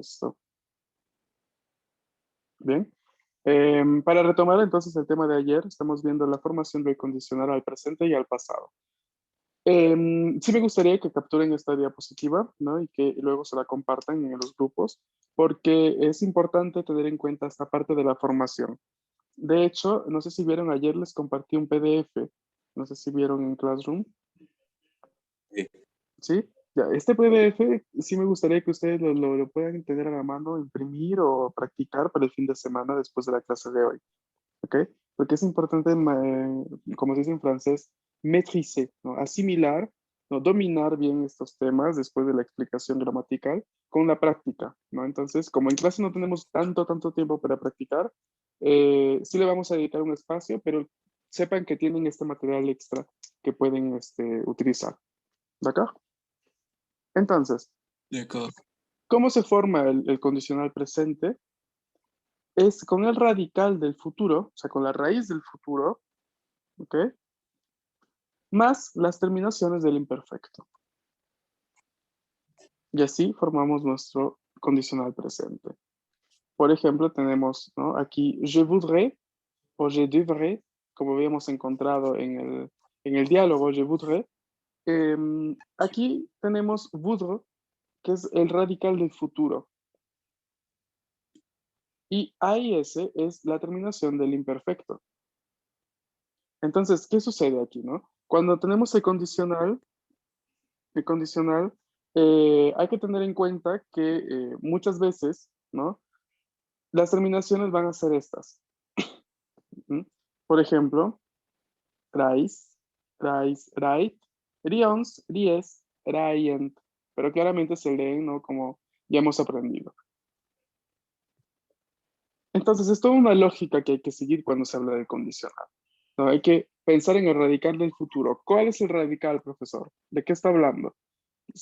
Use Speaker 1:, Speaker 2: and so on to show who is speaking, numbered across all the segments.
Speaker 1: esto. Bien. Para retomar entonces el tema de ayer, estamos viendo la formación del condicional al presente y al pasado. Sí me gustaría que capturen esta diapositiva, ¿no? Y que luego se la compartan en los grupos, porque es importante tener en cuenta esta parte de la formación. De hecho, no sé si vieron ayer, les compartí un PDF, no sé si vieron en Classroom,
Speaker 2: Sí.
Speaker 1: ¿sí? Ya, este PDF sí me gustaría que ustedes lo puedan tener a la mano, imprimir o practicar para el fin de semana después de la clase de hoy, ¿ok? Porque es importante, como se dice en francés, maîtriser, ¿no? Asimilar, ¿no? Dominar bien estos temas después de la explicación gramatical con la práctica, ¿no? Entonces, como en clase no tenemos tanto tiempo para practicar, sí le vamos a dedicar un espacio, pero sepan que tienen este material extra que pueden utilizar, ¿de acá? Entonces,
Speaker 2: D'accord.
Speaker 1: ¿cómo se forma el condicional presente? Es con el radical del futuro, o sea, con la raíz del futuro, ¿ok? Más las terminaciones del imperfecto. Y así formamos nuestro condicional presente. Por ejemplo, tenemos, ¿no? Aquí je voudrais o je devrais, como habíamos encontrado en el diálogo je voudrais. Aquí tenemos voudre, que es el radical del futuro. Y AIS es la terminación del imperfecto. Entonces, ¿qué sucede aquí, no? Cuando tenemos el condicional, hay que tener en cuenta que muchas veces, ¿no? Las terminaciones van a ser estas. ¿Mm? Por ejemplo, rais, rais, rait, rions, ries, raient. Pero claramente se leen, ¿no? Como ya hemos aprendido. Entonces, es toda una lógica que hay que seguir cuando se habla del condicional, ¿no? Hay que pensar en el radical del futuro. ¿Cuál es el radical, profesor? ¿De qué está hablando?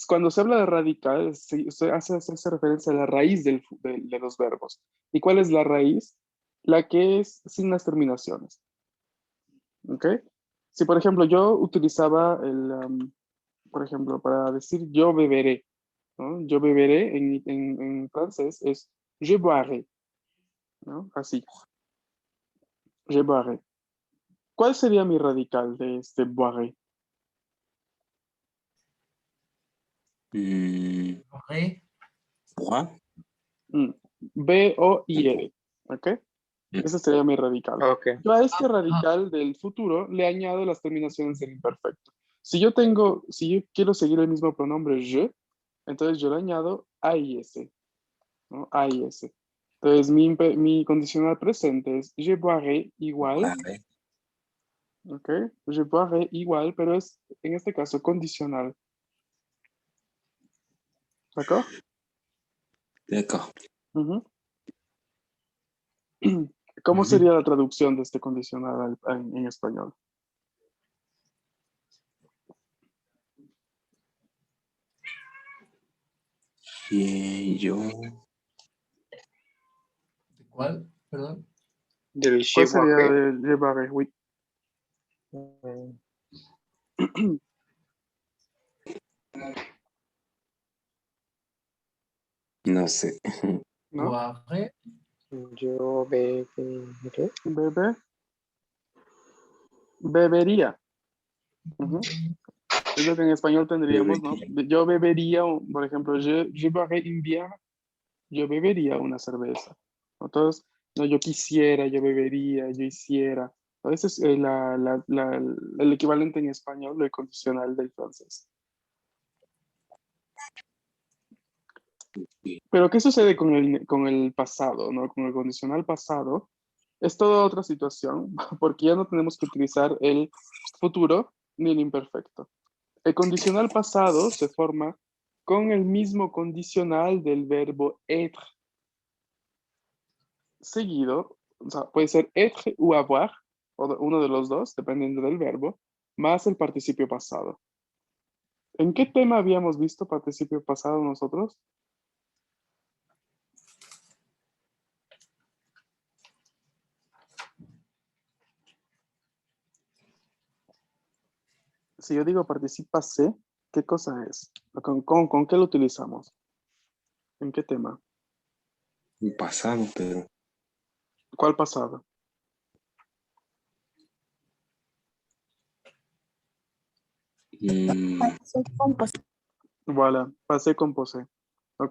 Speaker 1: Cuando se habla de radical, se hace referencia a la raíz de los verbos. ¿Y cuál es la raíz? La que es sin las terminaciones. ¿Ok? Si, por ejemplo, yo utilizaba por ejemplo, para decir yo beberé, ¿no? Yo beberé en francés es je boirai, ¿no? Así, je boirai. ¿Cuál sería mi radical de este boirai?
Speaker 3: Correcto.
Speaker 2: Bois.
Speaker 1: B-O-I-R, ¿ok?
Speaker 2: Mm.
Speaker 1: Ese sería mi radical.
Speaker 4: Ok.
Speaker 1: Yo a este radical del futuro le añado las terminaciones del imperfecto. Si yo quiero seguir el mismo pronombre je, entonces yo le añado AIS, ¿no? AIS. Entonces mi condicional presente es je boirai igual,
Speaker 2: Boirai.
Speaker 1: ¿ok? Je boirai igual, pero es en este caso condicional. ¿De
Speaker 2: D'accord.
Speaker 1: Ujú. ¿Cómo
Speaker 2: Mhm.
Speaker 1: sería la traducción de este condicional en español?
Speaker 2: Bien, yo.
Speaker 3: ¿De cuál? Perdón.
Speaker 4: Del
Speaker 1: ¿Cuál sería
Speaker 4: Shibuake.
Speaker 1: el je boirai? Oui.
Speaker 2: No sé.
Speaker 1: ¿No?
Speaker 3: Guarre.
Speaker 4: Yo beberé.
Speaker 1: Bebe, bebería. Ujú. Es lo que en español tendríamos, ¿no?
Speaker 2: Bebería.
Speaker 1: Yo bebería, por ejemplo, je boirais une bière, yo bebería una cerveza. Entonces, no, yo quisiera, yo bebería, yo hiciera. Ese es el equivalente en español del condicional del francés. Pero, ¿qué sucede con el pasado, ¿no? Con el condicional pasado? Es toda otra situación, porque ya no tenemos que utilizar el futuro ni el imperfecto. El condicional pasado se forma con el mismo condicional del verbo être, seguido, o sea, puede ser être o avoir, uno de los dos, dependiendo del verbo, más el participio pasado. ¿En qué tema habíamos visto participio pasado nosotros? Si yo digo participase, ¿qué cosa es? ¿Con qué lo utilizamos? ¿En qué tema?
Speaker 2: un pasado, pero
Speaker 1: ¿Cuál pasado?
Speaker 5: Passé composé.
Speaker 1: Voilà, passé composé.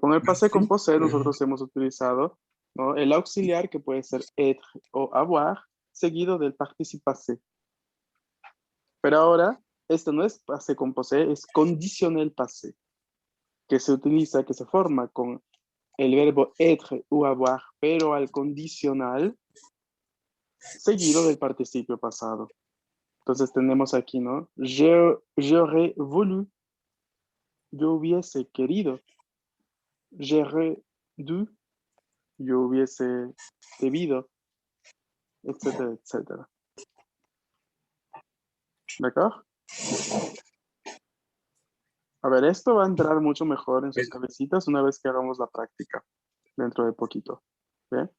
Speaker 1: Con el passé composé nosotros hemos utilizado, ¿no?, el auxiliar que puede ser être o avoir, seguido del participe passé. Pero ahora, esto no es passé composé, es conditionnel passé, que se utiliza, que se forma con el verbo être o avoir, pero al condicional, seguido del participio pasado. Entonces tenemos aquí, ¿no? J'aurais voulu, yo hubiese querido. J'aurais dû, yo hubiese debido, etcétera, etcétera. ¿De acuerdo? A ver, esto va a entrar mucho mejor en sus cabecitas una vez que hagamos la práctica, dentro de poquito. ¿Bien?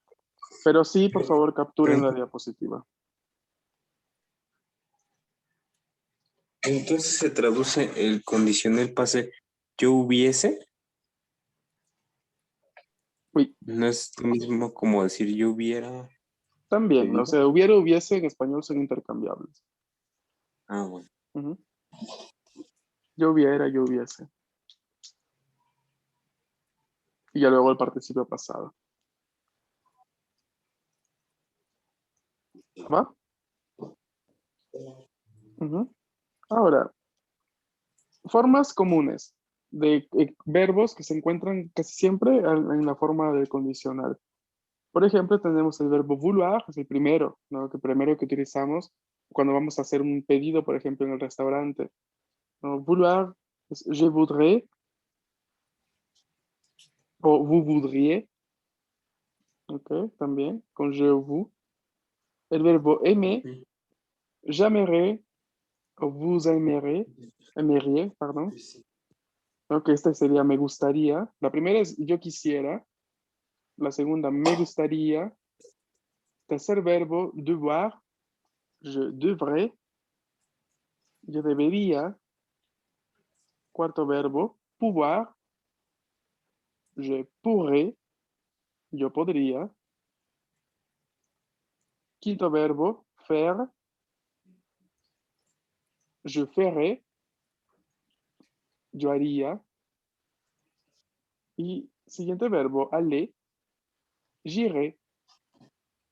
Speaker 1: Pero sí, por favor, capturen la diapositiva.
Speaker 2: entonces se traduce el condicional pase yo hubiese.
Speaker 1: Uy,
Speaker 2: No es lo mismo como decir yo hubiera.
Speaker 1: también,
Speaker 2: ¿Debido?
Speaker 1: o sea, hubiera, hubiese en español son intercambiables.
Speaker 2: Ah, bueno.
Speaker 1: Ujú. Yo hubiera, yo hubiese. Y ya luego el participio pasado. ¿Va? Ujú. Ahora, formas comunes de verbos que se encuentran casi siempre en la forma del condicional. Por ejemplo, tenemos el verbo vouloir, es el primero, ¿no? Que primero que utilizamos cuando vamos a hacer un pedido, por ejemplo, en el restaurante, ¿no? Vouloir es je voudrais o vous voudriez, ¿ok? También con je ou vous. El verbo aimer, j'aimerais o vous aimeriez, pardon. Ok, este sería me gustaría. La primera es yo quisiera. La segunda, me gustaría. Tercer verbo, devoir, je devrais, yo debería. Cuarto verbo, pouvoir, je pourrais, yo podría. Quinto verbo, faire, je ferai, yo haría. Y siguiente verbo, aller, j'irai,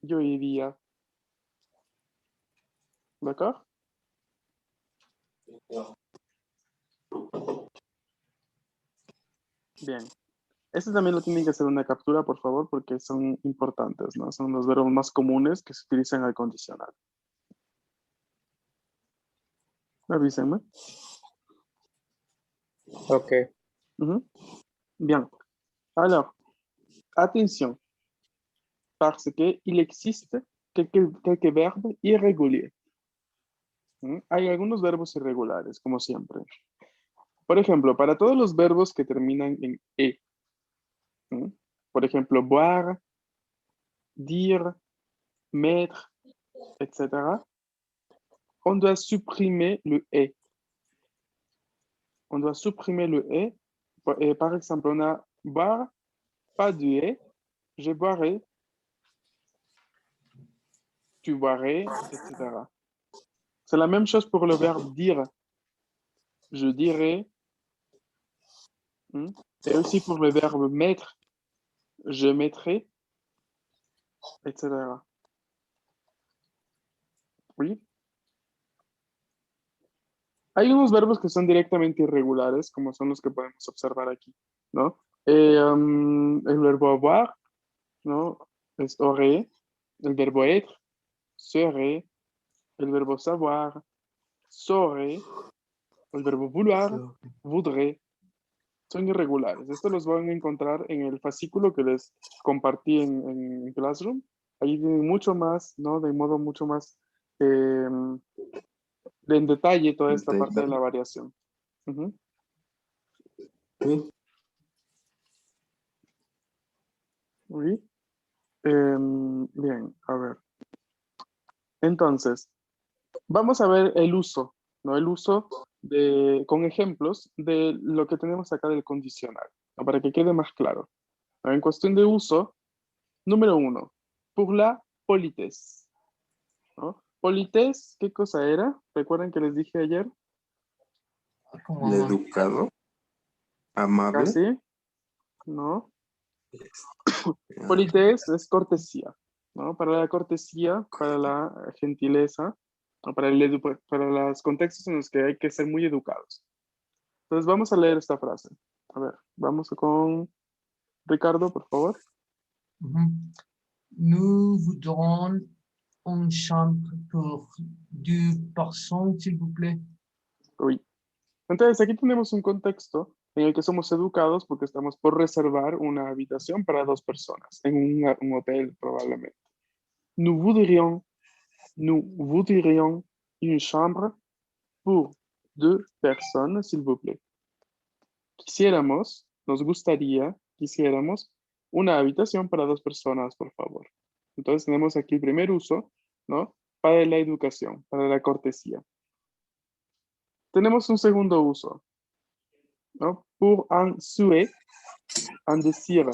Speaker 1: yo iría. ¿D'accord? Bien. Este también lo tienen que hacer una captura, por favor, porque son importantes, ¿no? Son los verbos más comunes que se utilizan al condicional. Avísenme.
Speaker 4: Ok.
Speaker 1: Mhm. Bien. Alors, attention, parce qu'il existe quelques verbes irréguliers. Hay algunos verbos irregulares, como siempre. Por ejemplo, para todos los verbos que terminan en E, ¿m? Por ejemplo, boire, dire, mettre, etc., on doit supprimer le E. On doit supprimer le E. Par exemple, on a boire, pas de E, je boirai, tu boirais, etc. C'est la même chose pour le verbe dire. Je dirai. Et aussi pour le verbe mettre. Je mettrai, etc. Oui. Hay unos verbos que son directamente irregulares, como son los que podemos observar aquí, ¿no? El verbo avoir, ¿no? Es aurait. El verbo être, serait. El verbo savoir, saurait. El verbo vouloir, voudrait. Son irregulares. Estos los van a encontrar en el fascículo que les compartí en Classroom. Ahí tienen mucho más, ¿no? De modo mucho más en detalle toda esta parte de la variación. Ujú. Oui. Bien, a ver. Entonces, vamos a ver el uso, ¿no? El uso con ejemplos de lo que tenemos acá del condicional, ¿no? Para que quede más claro. En cuestión de uso, Número 1. Pour la politesse. ¿No? Politesse, ¿qué cosa era? ¿Recuerdan que les dije ayer?
Speaker 3: Como
Speaker 2: El
Speaker 3: amable.
Speaker 2: educado, amable.
Speaker 1: Casi, ¿no?
Speaker 2: Ah,
Speaker 1: Politesse es cortesía, ¿no? Para la cortesía, para la gentileza, ¿no? Para los contextos en los que hay que ser muy educados. Entonces vamos a leer esta frase. A ver, vamos con Ricardo, por favor.
Speaker 3: Mhm. Nous voudrons une chambre pour 2 personnes, s'il vous plaît.
Speaker 1: Uy. Entonces aquí tenemos un contexto en el que somos educados porque estamos por reservar una habitación para 2 personas en un hotel probablemente. Nous voudrions une chambre pour 2 personnes, s'il vous plaît. Nos gustaría, quisiéramos una habitación para 2 personas, por favor. Entonces tenemos aquí el primer uso, ¿no? Para la educación, para la cortesía. Tenemos un segundo uso, ¿no? Pour un souhait, un désir,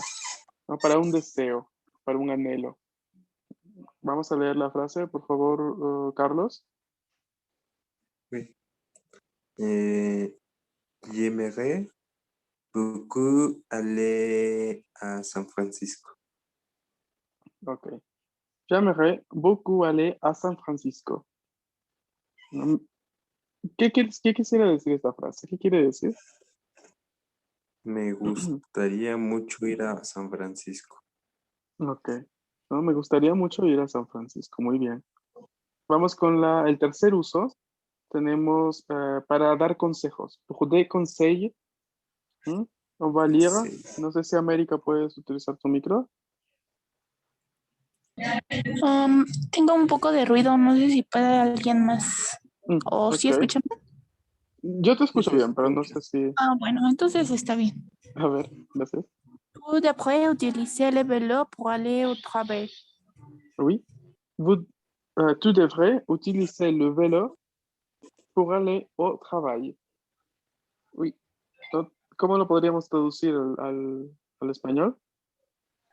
Speaker 1: ¿no? Para un deseo, para un anhelo. Vamos a leer la frase, por favor, Carlos.
Speaker 2: oui. J'aimerais beaucoup aller à San Francisco.
Speaker 1: Ok. J'aimerais beaucoup aller a San Francisco. ¿Qué quisiera decir esta frase? ¿Qué quiere decir?
Speaker 2: Me gustaría mucho ir a San Francisco.
Speaker 1: Ok. No, me gustaría mucho ir a San Francisco. Muy bien. Vamos con el tercer uso. Tenemos para dar consejos. Pour des conseils. On va lire.
Speaker 2: Sí.
Speaker 1: No sé si América puedes utilizar tu micro.
Speaker 5: Tengo un poco de ruido, no sé si puede alguien más. ¿O sí
Speaker 1: Ok.
Speaker 5: escuchan?
Speaker 1: Yo te escucho
Speaker 2: Sí,
Speaker 1: bien, pero no sé si.
Speaker 5: Bueno, entonces está bien.
Speaker 1: A ver, gracias.
Speaker 5: Vous devrez utiliser le vélo pour aller au travail.
Speaker 1: Oui. Tu devrais utiliser le vélo pour aller au travail. Oui. ¿Cómo lo podríamos traducir al español?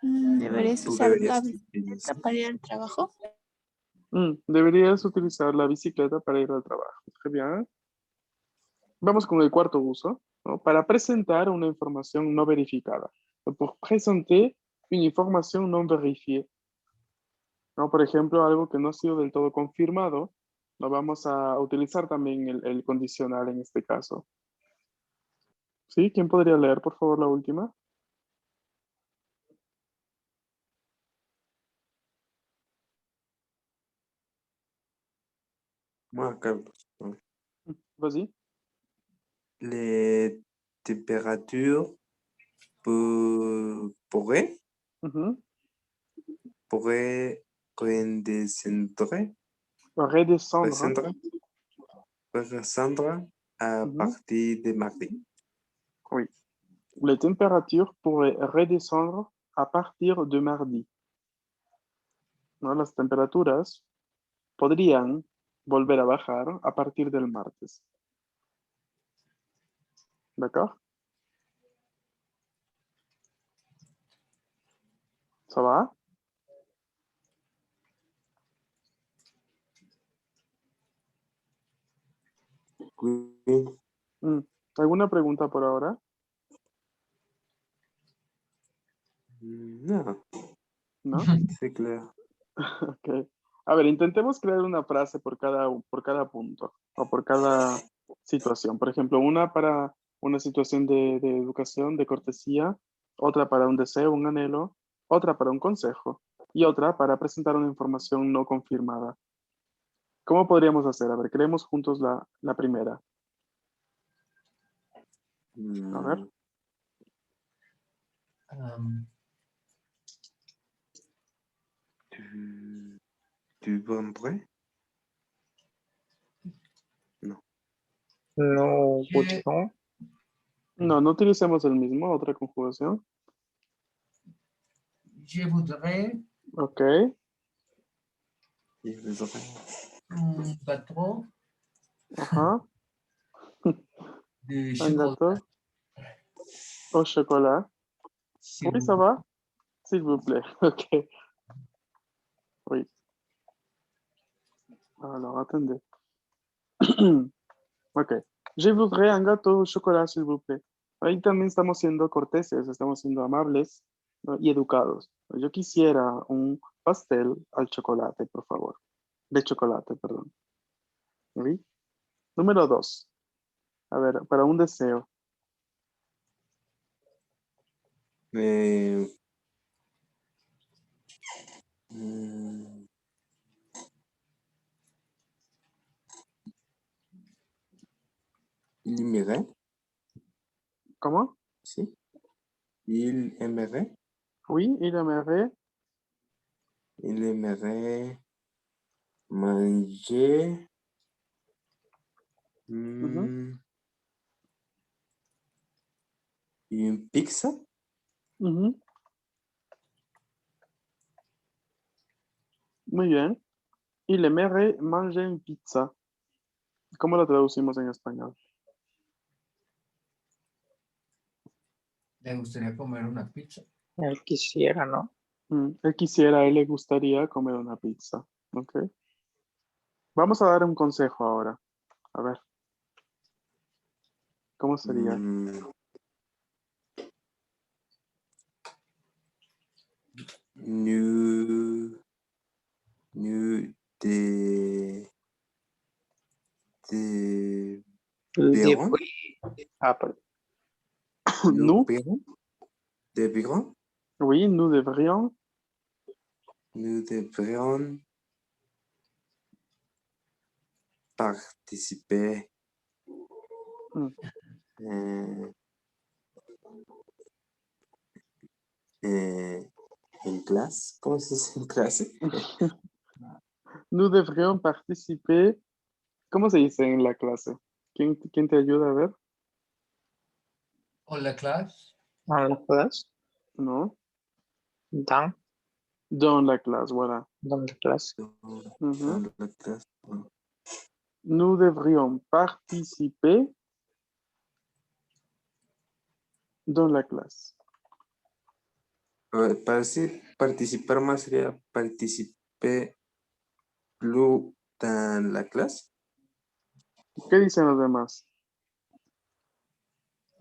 Speaker 5: ¿Deberías
Speaker 2: Tú
Speaker 5: usar la
Speaker 2: deberías
Speaker 5: bicicleta
Speaker 2: utilizar.
Speaker 5: para ir al trabajo?
Speaker 1: Deberías utilizar la bicicleta para ir al trabajo. Très bien. Vamos con el cuarto uso, ¿no? Para presentar una información no verificada. Pour présenter une information non vérifiée. ¿No? Por ejemplo, algo que no ha sido del todo confirmado, lo vamos a utilizar también el condicional en este caso. ¿Sí? ¿Quién podría leer, por favor, la última?
Speaker 2: Moi, Carlos.
Speaker 1: Vas-y.
Speaker 2: Les températures pourraient
Speaker 1: Ujú.
Speaker 2: redescendre,
Speaker 1: Redescendre.
Speaker 2: redescendre à
Speaker 1: Ujú.
Speaker 2: partir de mardi.
Speaker 1: Oui. Les températures pourraient redescendre à partir de mardi. ¿No? Las temperaturas podrían volver a bajar a partir del martes. D'accord? ¿Ça va?
Speaker 2: Oui.
Speaker 1: ¿Alguna pregunta por ahora?
Speaker 2: No,
Speaker 1: ¿No?
Speaker 2: c'est clair.
Speaker 1: Ok. A ver, intentemos crear una frase por cada punto o por cada situación. Por ejemplo, una para una situación de educación, de cortesía, otra para un deseo, un anhelo, otra para un consejo y otra para presentar una información no confirmada. ¿Cómo podríamos hacer? A ver, creemos juntos la primera. A ver.
Speaker 2: Tu vendrais?
Speaker 4: Nous
Speaker 3: Je-
Speaker 4: voudrions
Speaker 1: No, no utilicemos el mismo, otra conjugación.
Speaker 3: Je voudrais
Speaker 1: Ok.
Speaker 2: Il voudrait.
Speaker 3: un gâteau
Speaker 1: Ajá.
Speaker 3: de
Speaker 1: Un
Speaker 3: chocolat.
Speaker 1: gâteau au chocolat.
Speaker 3: s'il
Speaker 1: Oui,
Speaker 3: vous
Speaker 1: ça va. S'il vous plaît. Ok. Oui. Alors, attendez. Ok. Je voudrais un gâteau au chocolat, s'il vous plaît. Ahí también estamos siendo corteses, estamos siendo amables, ¿no? Y educados. Yo quisiera un pastel al chocolate, por favor. De chocolate, perdón. ¿Sí? Número 2. A ver, para un deseo.
Speaker 2: Eh, mm, il aimerait,
Speaker 1: ¿Cómo?
Speaker 2: ¿sí? Il aimerait,
Speaker 1: Oui,
Speaker 2: il aimerait manger
Speaker 1: Ujú,
Speaker 2: une pizza.
Speaker 1: ujú. Muy bien. Il aimerait manger une pizza. ¿Cómo lo traducimos en español?
Speaker 3: Le gustaría comer una pizza.
Speaker 4: Él quisiera, ¿no?
Speaker 1: Él quisiera, a él le gustaría comer una pizza. Ok. Vamos a dar un consejo ahora. A ver, ¿cómo sería?
Speaker 2: Mm, nous, nous de Béron,
Speaker 4: Perdón.
Speaker 2: nous
Speaker 1: Nous,
Speaker 2: Béron, de Béron,
Speaker 1: oui, nous devrions.
Speaker 2: nous devrions participer
Speaker 1: mm,
Speaker 2: euh, euh, en clase. ¿Cómo se dice en clase?
Speaker 1: Nous devrions participer. ¿Cómo se dice en la clase? ¿Quién te ayuda a ver?
Speaker 3: Hola, clase.
Speaker 4: ¿No lo puedes?
Speaker 1: No.
Speaker 4: Dan,
Speaker 1: Dans la clase, voilà.
Speaker 4: ¿dónde clase?
Speaker 1: Ujú.
Speaker 2: Dans la classe.
Speaker 1: Nous devrions participer dans la clase.
Speaker 2: Para decir participar más sería participer plus dans la clase.
Speaker 1: ¿Qué dicen los demás?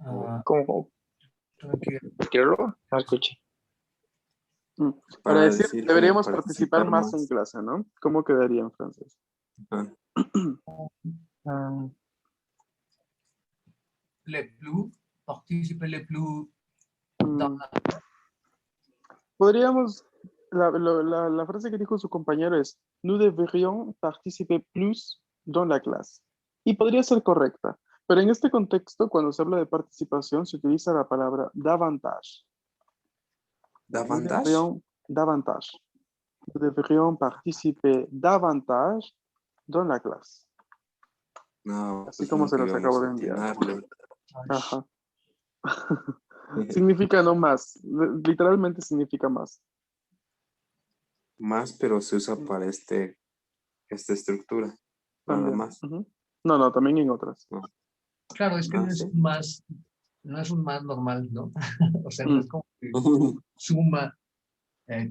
Speaker 3: Ah,
Speaker 4: ¿Cómo?
Speaker 3: tranquilo.
Speaker 4: ¿Repetirlo? No escuché.
Speaker 1: Para
Speaker 2: Para
Speaker 1: decir,
Speaker 2: decir como
Speaker 1: deberíamos participar
Speaker 2: participar
Speaker 1: más en
Speaker 2: más.
Speaker 1: clase, ¿no? ¿Cómo quedaría en francés?
Speaker 2: Ah,
Speaker 4: Mm,
Speaker 3: Le plus, participe le plus dans
Speaker 1: Mm, Podríamos, la frase que dijo su compañero es, nous devrions participer plus dans la clase. Y podría ser correcta, pero en este contexto, cuando se habla de participación, se utiliza la palabra davantage. Nous
Speaker 2: davantage.
Speaker 1: devrions davantage. Nous devrions participer davantage dans la clase.
Speaker 2: No,
Speaker 1: Así
Speaker 2: pues
Speaker 1: como se
Speaker 2: nunca
Speaker 1: los acabo
Speaker 2: íbamos a
Speaker 1: de enviar.
Speaker 2: atinarle.
Speaker 1: Ajá. Significa no más. Literalmente significa más.
Speaker 2: Más, pero se usa para esta estructura. Nada
Speaker 1: También.
Speaker 2: más.
Speaker 1: Ujú. No, también en otras.
Speaker 2: No.
Speaker 3: Claro, es que
Speaker 2: Ah,
Speaker 3: no es
Speaker 2: sí.
Speaker 3: un más, no es un más normal, ¿no? O sea, no
Speaker 1: Mm,
Speaker 3: es como que suma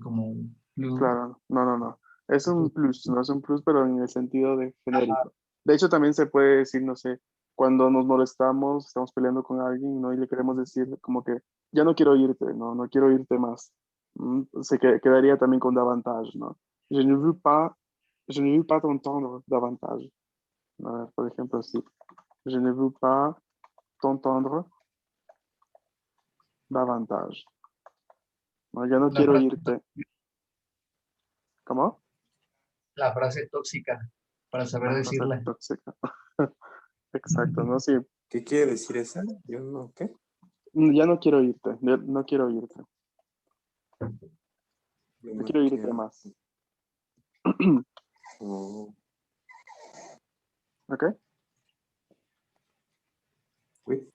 Speaker 3: como un plus.
Speaker 1: Claro, no. Es un plus, no es un plus, pero en el sentido de genérico. De hecho, también se puede decir, no sé, cuando nos molestamos, estamos peleando con alguien, ¿no? Y le queremos decir como que ya no quiero irte, no quiero irte más. Quedaría también con davantage, ¿no? Je ne veux pas t'entendre davantage. A ver, por ejemplo, sí. Je ne veux pas t'entendre davantage. No, ya no
Speaker 3: La
Speaker 1: quiero
Speaker 3: frase,
Speaker 1: irte. ¿Cómo?
Speaker 3: la frase tóxica, para saber
Speaker 1: La frase
Speaker 3: decirla.
Speaker 1: tóxica. Exacto, ¿no? Sí,
Speaker 2: ¿Qué quiere decir esa? Yo no, ¿qué?
Speaker 1: ya no quiero irte, no quiero irte,
Speaker 2: Yo
Speaker 1: no
Speaker 2: no
Speaker 1: quiero irte
Speaker 2: quiero.
Speaker 1: más.
Speaker 2: Oh,
Speaker 1: ¿Ok?
Speaker 2: uy.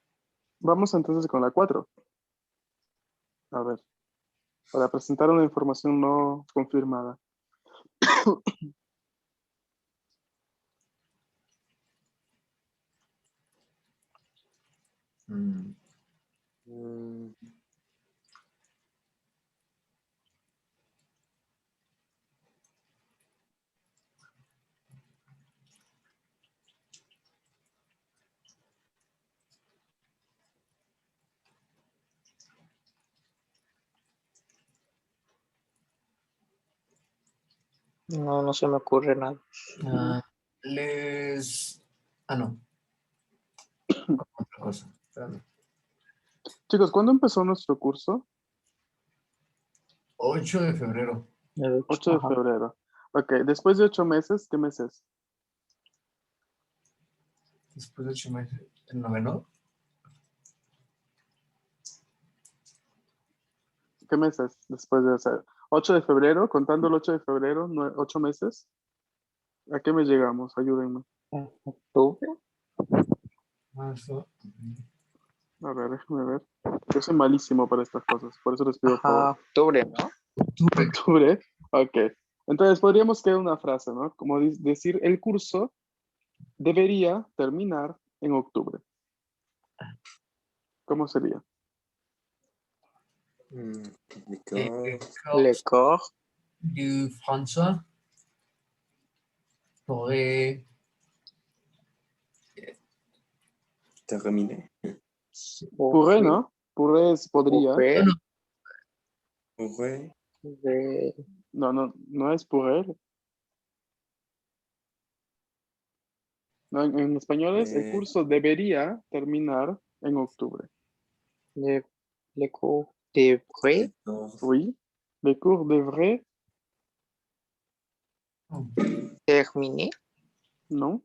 Speaker 1: Vamos entonces con la 4. A ver, para presentar una información no confirmada.
Speaker 3: Mm,
Speaker 2: Mm,
Speaker 4: No, no se me ocurre nada.
Speaker 3: Ah, no. Otra cosa. Espérame.
Speaker 1: Chicos, ¿cuándo empezó nuestro curso?
Speaker 3: 8 de febrero.
Speaker 1: 8 de
Speaker 4: Ajá.
Speaker 1: febrero. Ok, después de 8 meses, ¿qué meses?
Speaker 3: Después de 8 meses. ¿El noveno?
Speaker 1: ¿Qué meses después de hacer? 8 de febrero, contando el 8 de febrero, 8 meses. ¿A qué mes llegamos? Ayúdenme.
Speaker 4: ¿Octubre?
Speaker 3: Marzo.
Speaker 1: A ver, déjenme ver. Yo soy malísimo para estas cosas, por eso les pido favor.
Speaker 4: Ajá, octubre, ¿no?
Speaker 3: Octubre.
Speaker 1: Octubre, ok. Entonces podríamos crear una frase, ¿no? Como decir, el curso debería terminar en octubre. ¿Cómo sería?
Speaker 2: D'accord.
Speaker 4: Le cours
Speaker 3: Du François pourrait
Speaker 2: Terminé.
Speaker 1: Pourrait, ¿no? Pourrait es podría.
Speaker 4: pourrait
Speaker 2: Ouais.
Speaker 4: de
Speaker 1: No, no, no es pourrait. No, en español es, el curso debería terminar en octubre.
Speaker 4: le cours devrait
Speaker 2: D'accord.
Speaker 1: Oui. Le cours devrait,
Speaker 4: terminer,
Speaker 1: non?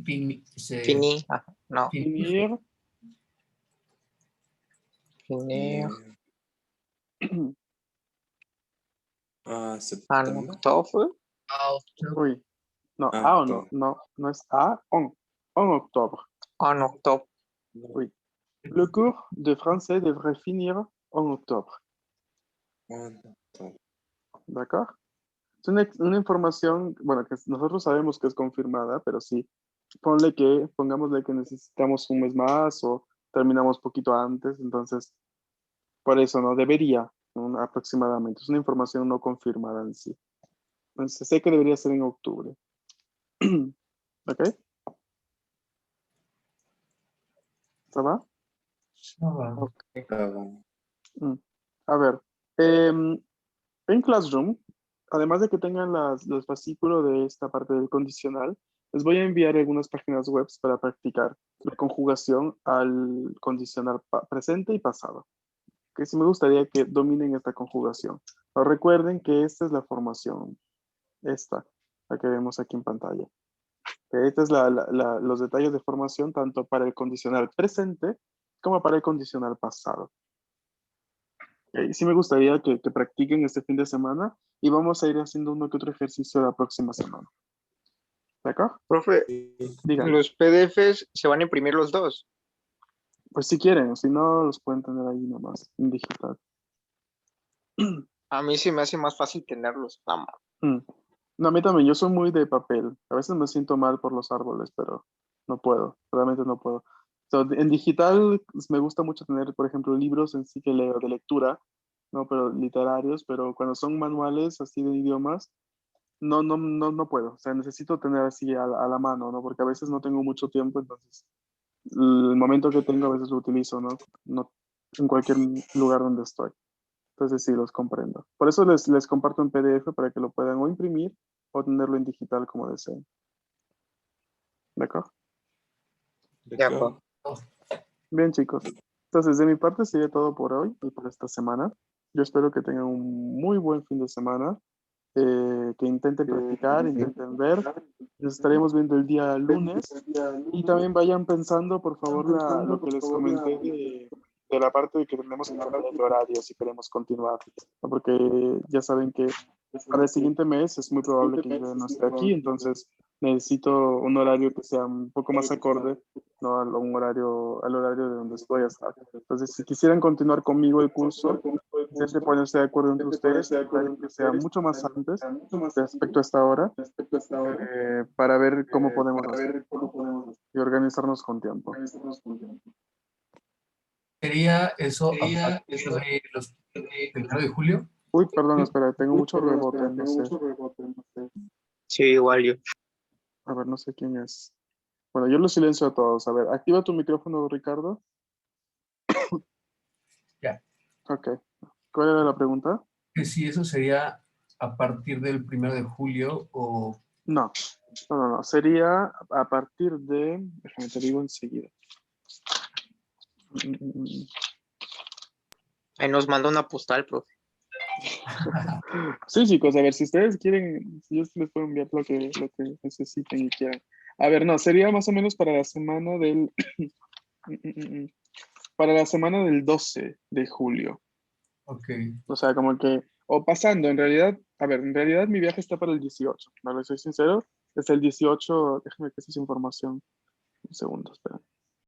Speaker 4: finir, ajá, no,
Speaker 1: Finir
Speaker 4: finir
Speaker 2: Ah,
Speaker 4: en
Speaker 2: septembre.
Speaker 4: octobre,
Speaker 1: Oui. No,
Speaker 2: Ah,
Speaker 1: a o no,
Speaker 2: octobre.
Speaker 1: no es a, en octobre.
Speaker 4: en octobre,
Speaker 1: Oui. Le cours de français devrait finir en octobre.
Speaker 2: En octobre.
Speaker 1: ¿D'accord? Es una información, bueno, que nosotros sabemos que es confirmada, pero sí, pongámosle que necesitamos un mes más o terminamos poquito antes, entonces, por eso, ¿no? Debería, ¿no? Aproximadamente. Es una información no confirmada en sí. Entonces, sé que debería ser en octubre. ¿Ok? ¿Está va?
Speaker 4: ok,
Speaker 2: Ah, bon.
Speaker 1: A ver, en Classroom, además de que tengan los fascículos de esta parte del condicional, les voy a enviar algunas páginas web para practicar la conjugación al condicional presente y pasado. Que sí me gustaría que dominen esta conjugación. Pero recuerden que esta es la formación, esta, la que vemos aquí en pantalla. Que esta es los detalles de formación tanto para el condicional presente como para el condicional pasado. Sí me gustaría que practiquen este fin de semana y vamos a ir haciendo uno que otro ejercicio la próxima semana. ¿De acuerdo?
Speaker 4: profe,
Speaker 1: Digan,
Speaker 4: los PDFs se van a imprimir los dos.
Speaker 1: pues si quieren, si no, los pueden tener ahí nomás, en digital.
Speaker 4: A mí se me hace más fácil tenerlos a mano.
Speaker 1: No, a mí también, yo soy muy de papel. A veces me siento mal por los árboles, pero no puedo, realmente no puedo. En digital pues, me gusta mucho tener, por ejemplo, libros en sí que leo de lectura, no, pero literarios, pero cuando son manuales así de idiomas, no puedo. O sea, necesito tener así a la mano, ¿no? Porque a veces no tengo mucho tiempo, entonces el momento que tengo a veces lo utilizo, ¿no? No en cualquier lugar donde estoy. Entonces sí, los comprendo. Por eso les comparto en PDF para que lo puedan o imprimir o tenerlo en digital como deseen. ¿De acuerdo?
Speaker 4: De acuerdo.
Speaker 1: Bien, chicos. Entonces, de mi parte sería todo por hoy y por esta semana. Yo espero que tengan un muy buen fin de semana, que intenten practicar, intenten ver. Nos estaremos viendo el día lunes y también vayan pensando, por favor, lo que les comenté de la parte de que tenemos que cambiar el horario si queremos continuar, ¿no? Porque ya saben que para el siguiente mes es muy probable que yo no esté aquí, entonces necesito un horario que sea un poco más acorde, ¿no? Al horario de donde estoy a estar. Entonces, si quisieran continuar conmigo el curso, intenten ponerse de acuerdo entre ustedes en un horario que sea mucho más antes respecto a esta hora, para ver cómo podemos hacer y organizarnos con tiempo.
Speaker 3: ¿Sería eso a partir de los 1 de julio?
Speaker 1: Uy, perdón, espera, tengo mucho rebote, no sé.
Speaker 4: Sí, igual yo.
Speaker 1: A ver, no sé quién es. Bueno, yo lo silencio a todos. A ver, activa tu micrófono, Ricardo.
Speaker 3: Ya.
Speaker 1: Ok. ¿Cuál era la pregunta?
Speaker 3: Que si eso sería a partir del 1 de julio o...
Speaker 1: No, no. Sería a partir de, déjame te digo enseguida.
Speaker 4: Ahí nos manda una postal, profe.
Speaker 1: Sí, chicos, a ver, si ustedes quieren, yo les puedo enviar lo que necesiten y quieran. A ver, no, sería más o menos para la semana del, para la semana del 12 de julio.
Speaker 3: Ok,
Speaker 1: O sea, como que, o pasando, en realidad, a ver, en realidad mi viaje está para el 18, ¿vale? Soy sincero, es el 18, déjame que esa es información. Un segundo, espera.